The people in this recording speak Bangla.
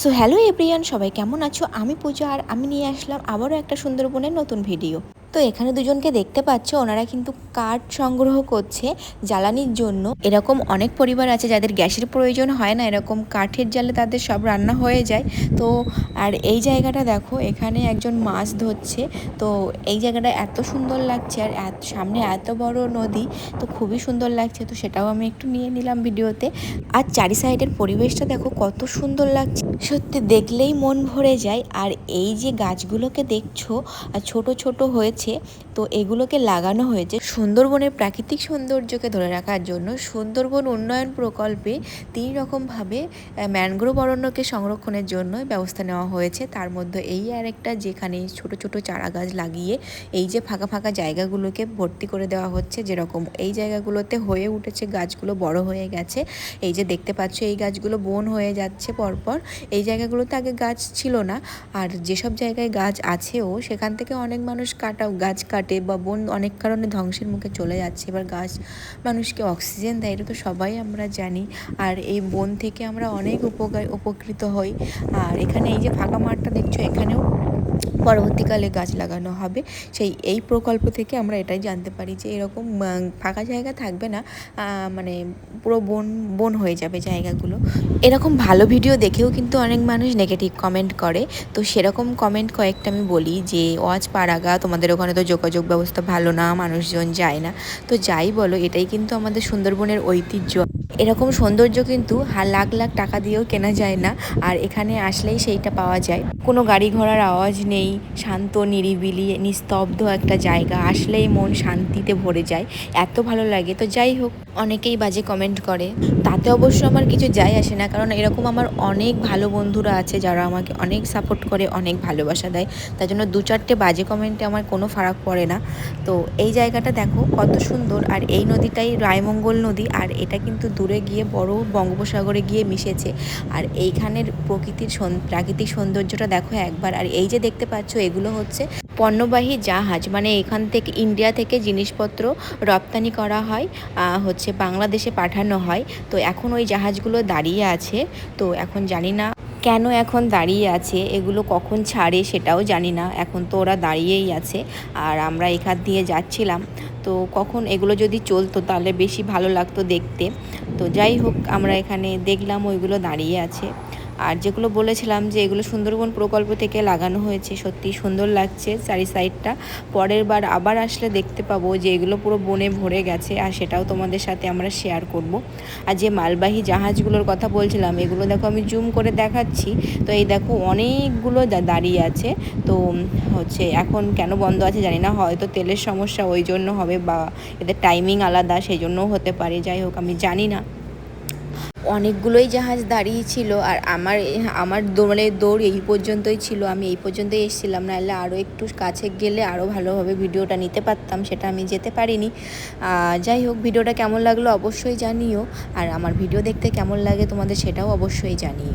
সো হ্যালো এভরিওয়ান, সবাই কেমন আছো? আমি পূজা, আর আমি নিয়ে আসলাম আবারও একটা সুন্দরবনের নতুন ভিডিও। তো এখানে দুজনকে দেখতে পাচ্ছ, ওনারা কিন্তু কাঠ সংগ্রহ করছে জ্বালানির জন্য। এরকম অনেক পরিবার আছে যাদের গ্যাসের প্রয়োজন হয় না, এরকম কাঠের জালে তাদের সব রান্না হয়ে যায়। তো আর এই জায়গাটা দেখো, এখানে একজন মাছ ধরছে। তো এই জায়গাটা এত সুন্দর লাগছে, আর সামনে এত বড় নদী, তো খুবই সুন্দর লাগছে। তো সেটাও আমি একটু নিয়ে নিলাম ভিডিওতে। আর চারি সাইডের পরিবেশটা দেখো কত সুন্দর লাগছে, সত্যি দেখলেই মন ভরে যায়। আর এই যে গাছগুলোকে দেখছো ছোট ছোট হয়েছে, তো এগুলোকে লাগানো হয়েছে সুন্দরবনের প্রাকৃতিক সৌন্দর্যকে ধরে রাখার জন্য। সুন্দরবন উন্নয়ন প্রকল্পে 3 রকমভাবে ম্যানগ্রোভ অরণ্যকে সংরক্ষণের জন্য ব্যবস্থা নেওয়া হয়েছে। তার মধ্যে এই আরেকটা, যেখানে ছোট ছোট চারা গাছ লাগিয়ে এই যে ফাঁকা ফাঁকা জায়গাগুলোকে ভর্তি করে দেওয়া হচ্ছে। যেরকম এই জায়গাগুলোতে হয়ে উঠেছে, গাছগুলো বড় হয়ে গেছে। এই যে দেখতে পাচ্ছ, এই গাছগুলো বন হয়ে যাচ্ছে পরপর। এই জায়গাগুলোতে আগে গাছ ছিল না, আর যেসব জায়গায় গাছ আছেও সেখান থেকে অনেক মানুষ গাছ কাটে, বা বন অনেক কারণে ধ্বংসের মুখে চলে যাচ্ছে। এবার গাছ মানুষকে অক্সিজেন দেয়, এটা তো সবাই আমরা জানি। আর এই বন থেকে আমরা অনেক উপকৃত হই। আর এখানে এই যে ফাঁকা মাঠটা দেখছো, এখানেও পরবর্তীকালে গাছ লাগানো হবে। এই প্রকল্প থেকে আমরা এটাই জানতে পারি যে এরকম ফাঁকা জায়গা থাকবে না, মানে পুরো বন বন হয়ে যাবে জায়গাগুলো। এরকম ভালো ভিডিও দেখেও কিন্তু অনেক মানুষ নেগেটিভ কমেন্ট করে। তো সেরকম কমেন্ট কয়েকটা আমি বলি যে, ওয়াজ পাড়াগা, তোমাদের ওখানে তো যোগাযোগ ব্যবস্থা ভালো না, মানুষজন যায় না। তো যাই বলো, এটাই কিন্তু আমাদের সুন্দরবনের ঐতিহ্য। এরকম সৌন্দর্য কিন্তু লাখ লাখ টাকা দিয়েও কেনা যায় না, আর এখানে আসলেই সেইটা পাওয়া যায়। কোনো গাড়ি ঘোড়ার আওয়াজ নেই, শান্ত নিরিবিলি নিস্তব্ধ একটা জায়গা, আসলেই মন শান্তিতে ভরে যায়, এত ভালো লাগে। তো যাই হোক, অনেকেই বাজে কমেন্ট করে, তাতে অবশ্য আমার কিছু যায় আসে না, কারণ এরকম আমার অনেক ভালো বন্ধুরা আছে যারা আমাকে অনেক সাপোর্ট করে, অনেক ভালোবাসা দেয়। তার জন্য 2-4টে বাজে কমেন্টে আমার কোনো ফারাক পড়ে না। তো এই জায়গাটা দেখো কত সুন্দর, আর এই নদীটাই রায়মঙ্গল নদী, আর এটা কিন্তু দূরে গিয়ে বড় বঙ্গোপসাগরে গিয়ে মিশেছে। আর এইখানের প্রাকৃতিক সৌন্দর্যটা দেখো একবার। আর এই যে দেখতে পাচ্ছ, এগুলো হচ্ছে পণ্যবাহী জাহাজ, মানে এখান থেকে ইন্ডিয়া থেকে জিনিসপত্র রপ্তানি করা হয়, হচ্ছে বাংলাদেশে পাঠানো হয়। তো এখন ওই জাহাজগুলো দাঁড়িয়ে আছে। তো এখন জানি না কেন এখন দাঁড়িয়ে আছে, এগুলো কখন ছাড়ে সেটাও জানি না। এখন তো ওরা দাঁড়িয়েই আছে, আর আমরা এখান দিয়ে যাচ্ছিলাম। তো কখন এগুলো যদি চলতো তাহলে বেশি ভালো লাগতো দেখতে। তো যাই হোক, আমরা এখানে দেখলাম ওইগুলো দাঁড়িয়ে আছে। আর যেগুলো বলেছিলাম যে এগুলো সুন্দরবন প্রকল্প থেকে লাগানো হয়েছে, সত্যি সুন্দর লাগছে চারি সাইডটা। পরের বার আবার আসলে দেখতে পাবো যে এগুলো পুরো বনে ভরে গেছে, আর সেটাও তোমাদের সাথে আমরা শেয়ার করব। আর যে মালবাহী জাহাজগুলোর কথা বলছিলাম, এগুলো দেখো আমি জুম করে দেখাচ্ছি। তো এই দেখো অনেকগুলো দাঁড়িয়ে আছে। তো হচ্ছে এখন কেন বন্ধ আছে জানি না, হয়তো তেলের সমস্যা ওই জন্য হবে, বা এদের টাইমিং আলাদা সেই জন্যও হতে পারে। যাই হোক, আমি জানি না। অনেকগুলোই জাহাজ দাঁড়িয়ে ছিল, আর আমার দৌড় এই পর্যন্তই ছিল। আমি এই পর্যন্তই এসেছিলাম, নাহলে আরও একটু কাছে গেলে আরও ভালোভাবে ভিডিওটা নিতে পারতাম, সেটা আমি যেতে পারিনি। যাই হোক, ভিডিওটা কেমন লাগলো অবশ্যই জানিও, আর আমার ভিডিও দেখতে কেমন লাগে তোমাদের সেটাও অবশ্যই জানিও।